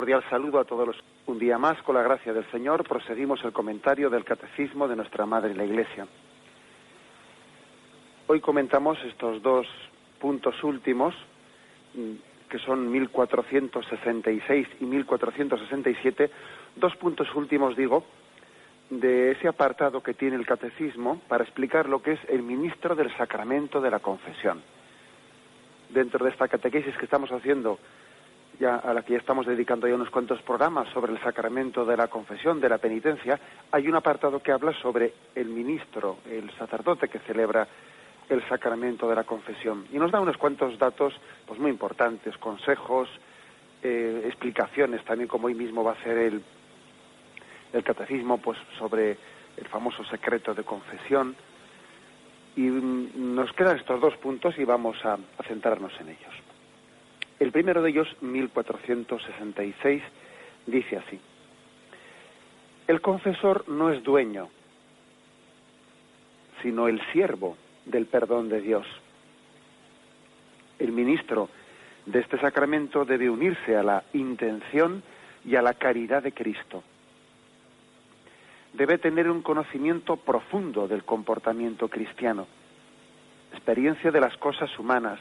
Cordial saludo a todos los. Un día más, con la gracia del Señor, proseguimos el comentario del Catecismo de nuestra Madre la Iglesia. Hoy comentamos estos dos puntos últimos, que son 1466 y 1467, dos puntos últimos, digo, de ese apartado que tiene el Catecismo para explicar lo que es el ministro del sacramento de la confesión. Dentro de esta catequesis que estamos haciendo, ya a la que ya estamos dedicando ya unos cuantos programas sobre el sacramento de la confesión, de la penitencia, hay un apartado que habla sobre el ministro, el sacerdote que celebra el sacramento de la confesión. Y nos da unos cuantos datos pues muy importantes, consejos, explicaciones también, como hoy mismo va a hacer el catecismo, pues sobre el famoso secreto de confesión. Y nos quedan estos dos puntos y vamos a centrarnos en ellos. El primero de ellos, 1466, dice así: el confesor no es dueño, sino el siervo del perdón de Dios. El ministro de este sacramento debe unirse a la intención y a la caridad de Cristo. Debe tener un conocimiento profundo del comportamiento cristiano, experiencia de las cosas humanas,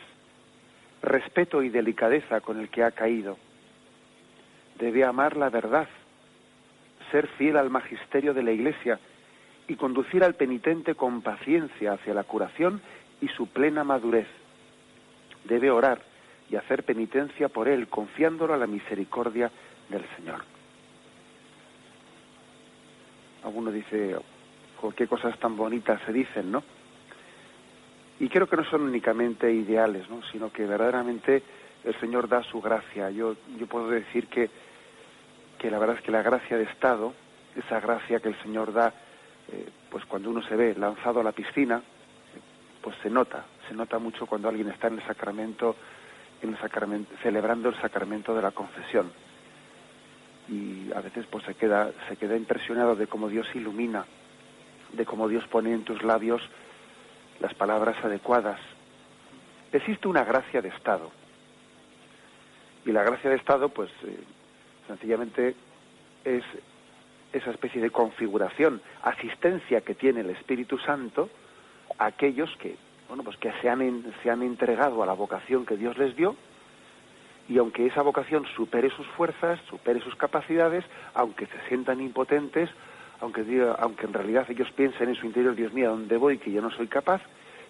respeto y delicadeza con el que ha caído. Debe amar la verdad, ser fiel al magisterio de la Iglesia y conducir al penitente con paciencia hacia la curación y su plena madurez. Debe orar y hacer penitencia por él, confiándolo a la misericordia del Señor. Alguno dice, qué cosas tan bonitas se dicen, ¿no? Y creo que no son únicamente ideales, ¿no?, sino que verdaderamente el Señor da su gracia. Yo puedo decir que la verdad es que la gracia de Estado, esa gracia que el Señor da, pues cuando uno se ve lanzado a la piscina, pues se nota mucho cuando alguien está en el sacramento, celebrando el sacramento de la confesión. Y a veces pues se queda impresionado de cómo Dios ilumina, de cómo Dios pone en tus labios las palabras adecuadas. Existe una gracia de Estado. Y la gracia de Estado, pues, sencillamente es esa especie de configuración, asistencia que tiene el Espíritu Santo a aquellos que, pues que se han entregado a la vocación que Dios les dio, y aunque esa vocación supere sus fuerzas, supere sus capacidades, aunque se sientan impotentes, aunque en realidad ellos piensen en su interior, Dios mío, ¿a dónde voy?, que yo no soy capaz,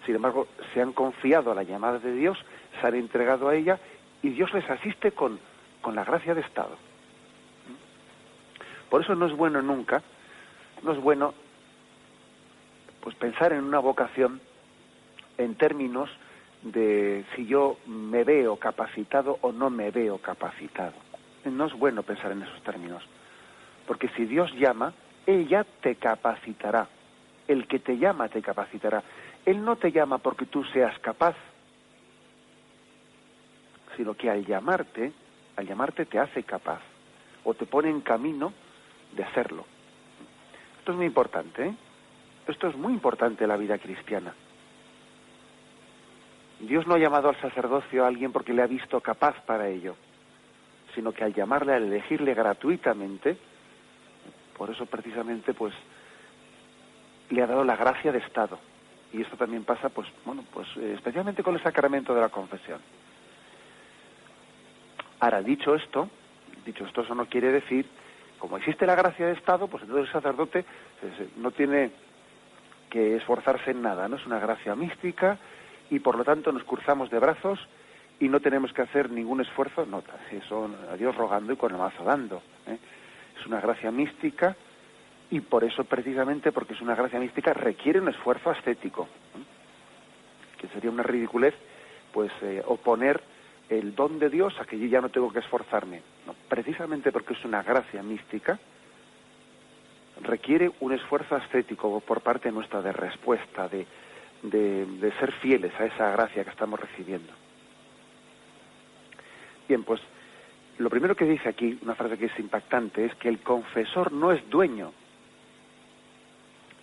sin embargo, se han confiado a la llamada de Dios, se han entregado a ella, y Dios les asiste con la gracia de Estado. Por eso no es bueno pues pensar en una vocación en términos de si yo me veo capacitado o no me veo capacitado. No es bueno pensar en esos términos, porque si Dios llama, Él ya te capacitará. El que te llama te capacitará. Él no te llama porque tú seas capaz, sino que al llamarte te hace capaz, o te pone en camino de hacerlo. Esto es muy importante, ¿eh? Esto es muy importante en la vida cristiana. Dios no ha llamado al sacerdocio a alguien porque le ha visto capaz para ello, sino que al llamarle, al elegirle gratuitamente, por eso precisamente pues le ha dado la gracia de Estado. Y esto también pasa especialmente con el sacramento de la confesión. Ahora, dicho esto, eso no quiere decir, como existe la gracia de Estado, pues entonces el sacerdote no tiene que esforzarse en nada, ¿no? Es una gracia mística y por lo tanto nos cruzamos de brazos y no tenemos que hacer ningún esfuerzo, son a Dios rogando y con el mazo dando, ¿eh? Es una gracia mística y por eso, precisamente porque es una gracia mística, requiere un esfuerzo ascético, ¿eh? Que sería una ridiculez oponer el don de Dios a que yo ya no tengo que esforzarme. No, precisamente porque es una gracia mística, requiere un esfuerzo ascético por parte nuestra de respuesta, de ser fieles a esa gracia que estamos recibiendo. Bien, pues lo primero que dice aquí, una frase que es impactante, es que el confesor no es dueño,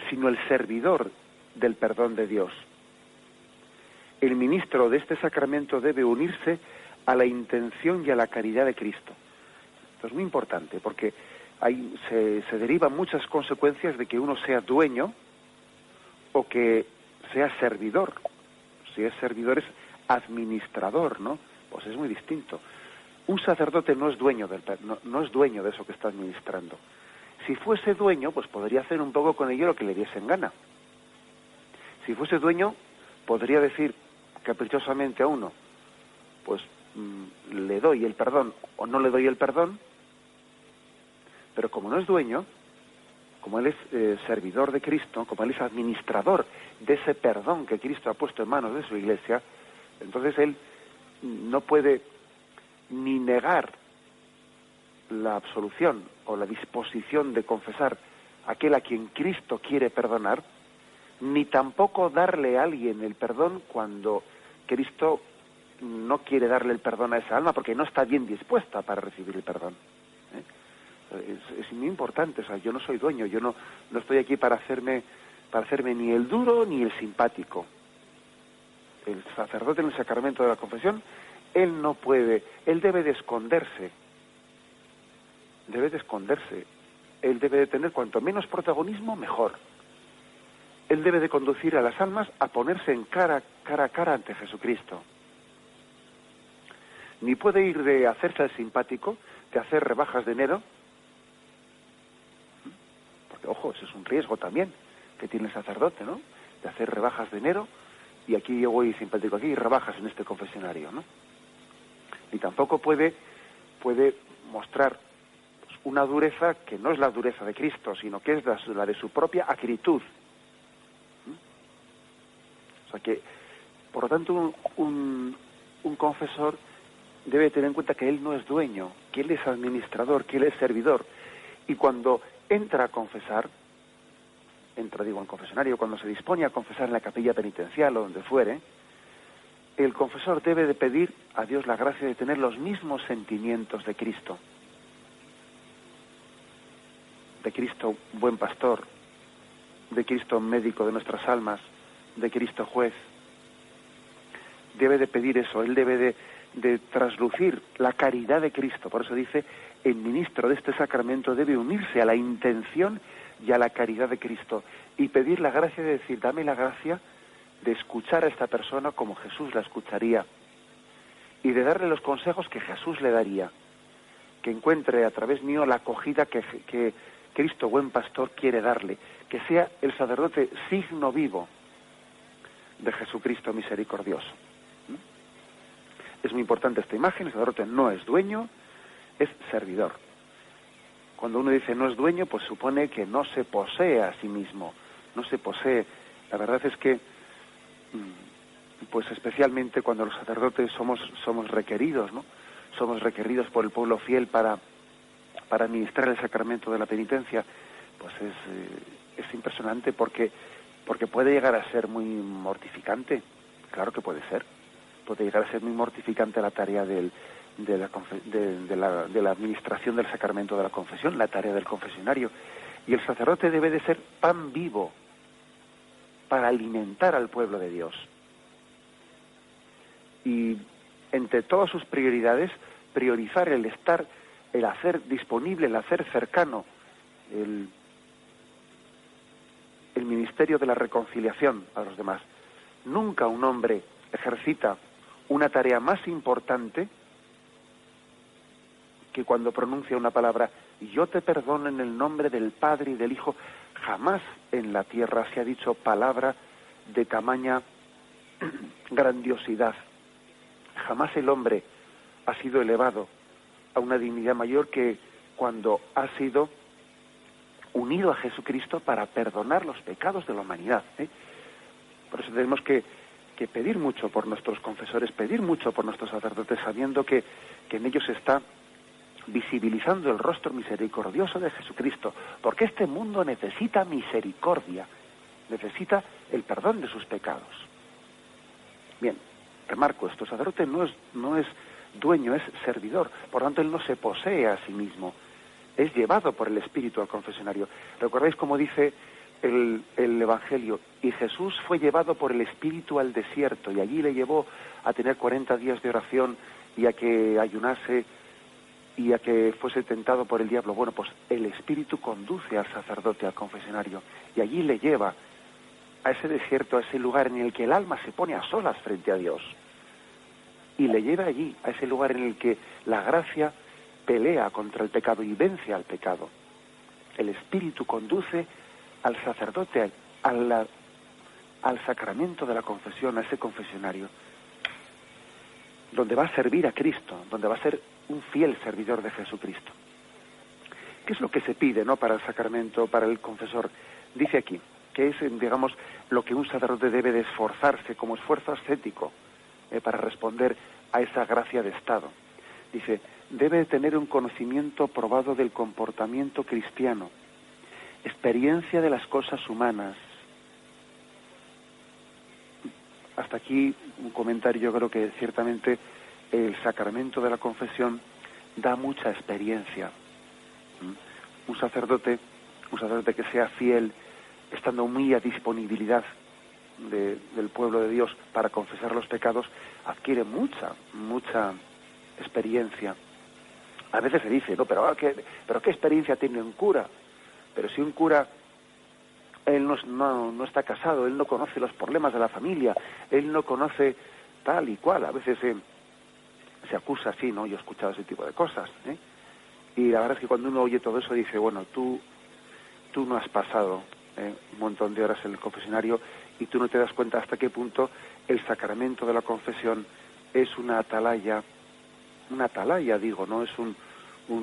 sino el servidor del perdón de Dios. El ministro de este sacramento debe unirse a la intención y a la caridad de Cristo. Esto es muy importante porque se derivan muchas consecuencias de que uno sea dueño o que sea servidor. Si es servidor es administrador, ¿no? Pues es muy distinto. Un sacerdote no es dueño no es dueño de eso que está administrando. Si fuese dueño, pues podría hacer un poco con ello lo que le diese en gana. Si fuese dueño, podría decir caprichosamente a uno, pues le doy el perdón o no le doy el perdón, pero como no es dueño, como él es servidor de Cristo, como él es administrador de ese perdón que Cristo ha puesto en manos de su Iglesia, entonces él no puede ni negar la absolución o la disposición de confesar a aquel a quien Cristo quiere perdonar, ni tampoco darle a alguien el perdón cuando Cristo no quiere darle el perdón a esa alma porque no está bien dispuesta para recibir el perdón. Es muy importante, o sea, yo no soy dueño, yo no estoy aquí para hacerme ni el duro ni el simpático. El sacerdote en el sacramento de la confesión, él no puede, él debe de esconderse, él debe de tener cuanto menos protagonismo, mejor. Él debe de conducir a las almas a ponerse en cara a cara ante Jesucristo. Ni puede ir de hacerse el simpático, de hacer rebajas de enero, porque, ojo, ese es un riesgo también que tiene el sacerdote, ¿no? De hacer rebajas de enero, y aquí yo voy simpático aquí, y rebajas en este confesionario, ¿no? Ni tampoco puede mostrar pues, una dureza que no es la dureza de Cristo, sino que es la de su propia acritud. O sea que, por lo tanto, un confesor debe tener en cuenta que él no es dueño, que él es administrador, que él es servidor. Y cuando entra a confesar, en confesionario, cuando se dispone a confesar en la capilla penitencial o donde fuere, el confesor debe de pedir a Dios la gracia de tener los mismos sentimientos de Cristo buen pastor, de Cristo médico de nuestras almas, de Cristo juez. Debe de pedir eso, él debe de traslucir la caridad de Cristo. Por eso dice, el ministro de este sacramento debe unirse a la intención y a la caridad de Cristo y pedir la gracia de decir, dame la gracia de escuchar a esta persona como Jesús la escucharía y de darle los consejos que Jesús le daría, que encuentre a través mío la acogida que Cristo, buen pastor, quiere darle, que sea el sacerdote signo vivo de Jesucristo misericordioso. Es muy importante esta imagen, el sacerdote no es dueño, es servidor. Cuando uno dice no es dueño, pues supone que no se posee a sí mismo, no se posee. La verdad es que, pues especialmente cuando los sacerdotes somos requeridos, ¿no? Somos requeridos por el pueblo fiel para administrar el sacramento de la penitencia, pues es impresionante porque puede llegar a ser muy mortificante. Claro que puede llegar a ser muy mortificante la tarea de la administración del sacramento de la confesión, la tarea del confesionario. Y el sacerdote debe de ser pan vivo para alimentar al pueblo de Dios. Y entre todas sus prioridades, priorizar el hacer disponible, el hacer cercano, el ministerio de la reconciliación a los demás. Nunca un hombre ejercita una tarea más importante que cuando pronuncia una palabra, yo te perdono en el nombre del Padre y del Hijo. Jamás en la tierra se ha dicho palabra de tamaña grandiosidad. Jamás el hombre ha sido elevado a una dignidad mayor que cuando ha sido unido a Jesucristo para perdonar los pecados de la humanidad. Por eso tenemos que pedir mucho por nuestros confesores, pedir mucho por nuestros sacerdotes, sabiendo que en ellos se está visibilizando el rostro misericordioso de Jesucristo, porque este mundo necesita misericordia, necesita el perdón de sus pecados. Bien, remarco esto, el sacerdote no es dueño, es servidor, por tanto él no se posee a sí mismo, es llevado por el Espíritu al confesionario. ¿Recordáis cómo dice el Evangelio? Y Jesús fue llevado por el Espíritu al desierto, y allí le llevó a tener 40 días de oración y a que ayunase y a que fuese tentado por el diablo. Bueno, pues el Espíritu conduce al sacerdote al confesionario y allí le lleva a ese desierto, a ese lugar en el que el alma se pone a solas frente a Dios. Y le lleva allí, a ese lugar en el que la gracia pelea contra el pecado y vence al pecado. El Espíritu conduce al sacerdote al sacramento de la confesión, a ese confesionario, donde va a servir a Cristo, donde va a ser un fiel servidor de Jesucristo. ¿Qué es lo que se pide, no, para el sacramento, para el confesor? Dice aquí que es, digamos, lo que un sacerdote debe de esforzarse como esfuerzo ascético para responder a esa gracia de estado. Dice, debe tener un conocimiento probado del comportamiento cristiano, experiencia de las cosas humanas. Hasta aquí un comentario. Yo creo que ciertamente el sacramento de la confesión da mucha experiencia. Un sacerdote que sea fiel, estando muy a disponibilidad del pueblo de Dios para confesar los pecados, adquiere mucha experiencia. A veces se dice, no, pero qué experiencia tiene un cura. Pero si un cura, él no está casado, él no conoce los problemas de la familia, él no conoce tal y cual. A veces se acusa así, ¿no? Yo he escuchado ese tipo de cosas, Y la verdad es que cuando uno oye todo eso dice, bueno, tú no has pasado un montón de horas en el confesionario y tú no te das cuenta hasta qué punto el sacramento de la confesión es una atalaya, digo, ¿no? Es un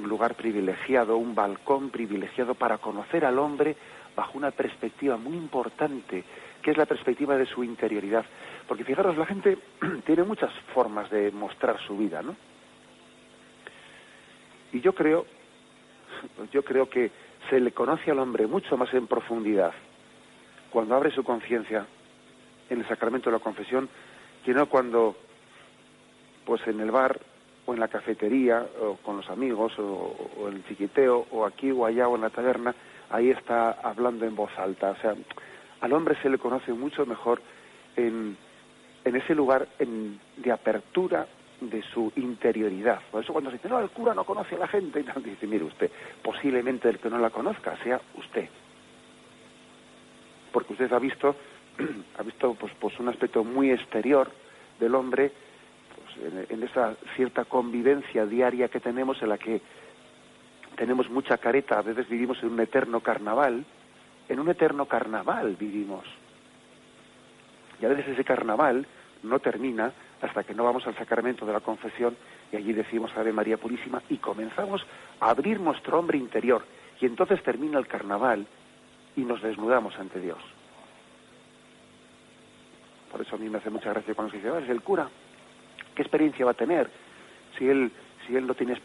lugar privilegiado, un balcón privilegiado para conocer al hombre bajo una perspectiva muy importante, que es la perspectiva de su interioridad. Porque fijaros, la gente tiene muchas formas de mostrar su vida, ¿no? Y yo creo que se le conoce al hombre mucho más en profundidad cuando abre su conciencia en el sacramento de la confesión que no cuando, pues en el bar o en la cafetería o con los amigos o en el chiquiteo o aquí o allá o en la taberna, ahí está hablando en voz alta. O sea, al hombre se le conoce mucho mejor en ese lugar de apertura de su interioridad. Por eso cuando se dice, no, el cura no conoce a la gente, y tal, dice, mire usted, posiblemente el que no la conozca sea usted. Porque usted ha visto pues un aspecto muy exterior del hombre, pues, en esa cierta convivencia diaria que tenemos, en la que tenemos mucha careta, a veces vivimos en un eterno carnaval vivimos. Y a veces ese carnaval no termina hasta que no vamos al sacramento de la confesión y allí decimos Ave María Purísima y comenzamos a abrir nuestro hombre interior. Y entonces termina el carnaval y nos desnudamos ante Dios. Por eso a mí me hace mucha gracia cuando se dice, es el cura, ¿qué experiencia va a tener? Si él no tiene,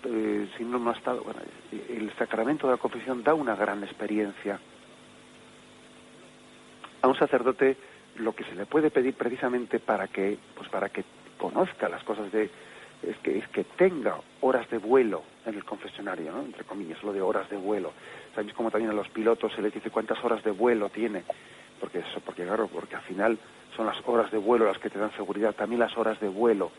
si no ha estado... Bueno, el sacramento de la confesión da una gran experiencia. A un sacerdote lo que se le puede pedir precisamente para que conozca las cosas es que tenga horas de vuelo en el confesionario, ¿no? Entre comillas, lo de horas de vuelo. Sabéis como también a los pilotos se les dice cuántas horas de vuelo tiene, porque al final son las horas de vuelo las que te dan seguridad. También las horas de vuelo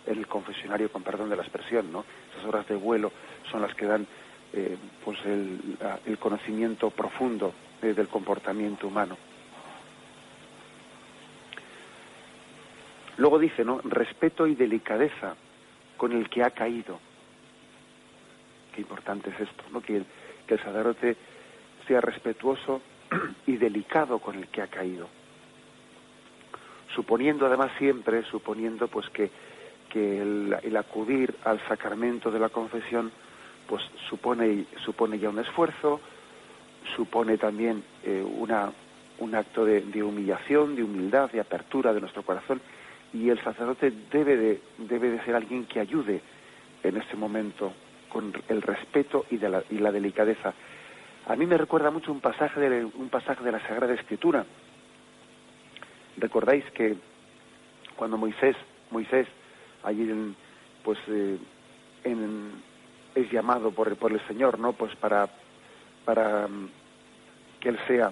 en el confesionario, con perdón de la expresión, ¿no? Esas horas de vuelo son las que dan el conocimiento profundo del comportamiento humano. Luego dice, ¿no? Respeto y delicadeza con el que ha caído. Qué importante es esto, ¿no? Que el sacerdote sea respetuoso y delicado con el que ha caído. Suponiendo pues que el acudir al sacramento de la confesión pues supone ya un esfuerzo, supone también un acto de humillación, de humildad, de apertura de nuestro corazón. Y el sacerdote debe de ser alguien que ayude en ese momento con el respeto y la delicadeza. A mí me recuerda mucho un pasaje de la Sagrada Escritura. Recordáis que cuando Moisés allí es llamado por el Señor, ¿no? Pues para que él sea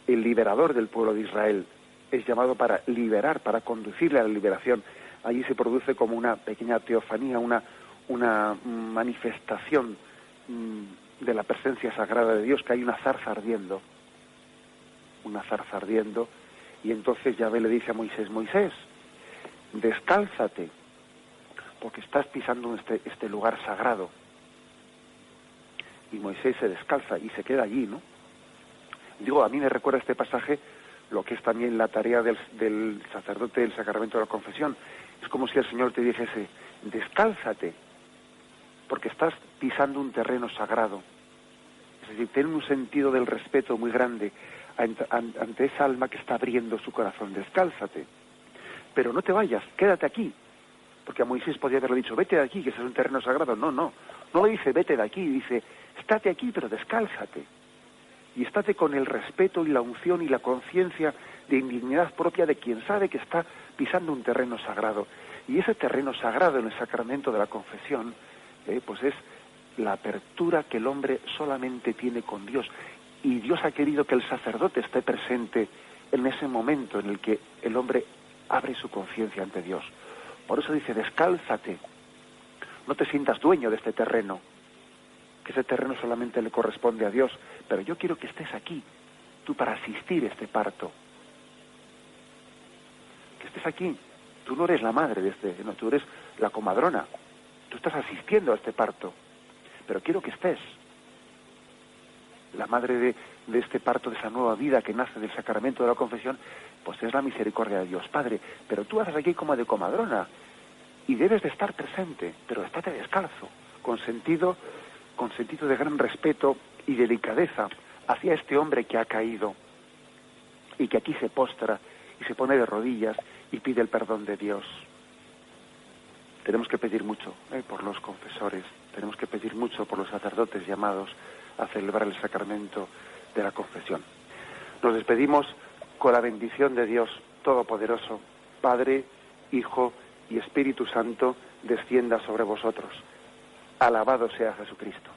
el liberador del pueblo de Israel. Es llamado para liberar, para conducirle a la liberación. Allí se produce como una pequeña teofanía, una una manifestación de la presencia sagrada de Dios, que hay una zarza ardiendo, y entonces Yahvé le dice a Moisés: Moisés, descálzate, porque estás pisando este lugar sagrado. Y Moisés se descalza y se queda allí, ¿no? Digo, a mí me recuerda este pasaje lo que es también la tarea del sacerdote del sacramento de la confesión. Es como si el Señor te dijese: descálzate, porque estás pisando un terreno sagrado. Es decir, ten un sentido del respeto muy grande ante esa alma que está abriendo su corazón. Descálzate, pero no te vayas, quédate aquí. Porque a Moisés podía haberle dicho: vete de aquí, que ese es un terreno sagrado. No le dice vete de aquí, dice: estate aquí, pero descálzate. Y estate con el respeto y la unción y la conciencia de indignidad propia de quien sabe que está pisando un terreno sagrado. Y ese terreno sagrado en el sacramento de la confesión, pues es la apertura que el hombre solamente tiene con Dios. Y Dios ha querido que el sacerdote esté presente en ese momento en el que el hombre abre su conciencia ante Dios. Por eso dice: descálzate, no te sientas dueño de este terreno, que ese terreno solamente le corresponde a Dios, pero yo quiero que estés aquí, tú, para asistir a este parto. Que estés aquí. Tú no eres la madre no, tú eres la comadrona. Tú estás asistiendo a este parto, pero quiero que estés. La madre de este parto, de esa nueva vida que nace del sacramento de la confesión, pues es la misericordia de Dios Padre. Pero tú haces aquí como de comadrona y debes de estar presente, pero estate descalzo, con sentido de gran respeto y delicadeza hacia este hombre que ha caído y que aquí se postra y se pone de rodillas y pide el perdón de Dios. Tenemos que pedir mucho por los confesores, tenemos que pedir mucho por los sacerdotes llamados a celebrar el sacramento de la confesión. Nos despedimos con la bendición de Dios Todopoderoso, Padre, Hijo y Espíritu Santo, descienda sobre vosotros. Alabado sea Jesucristo.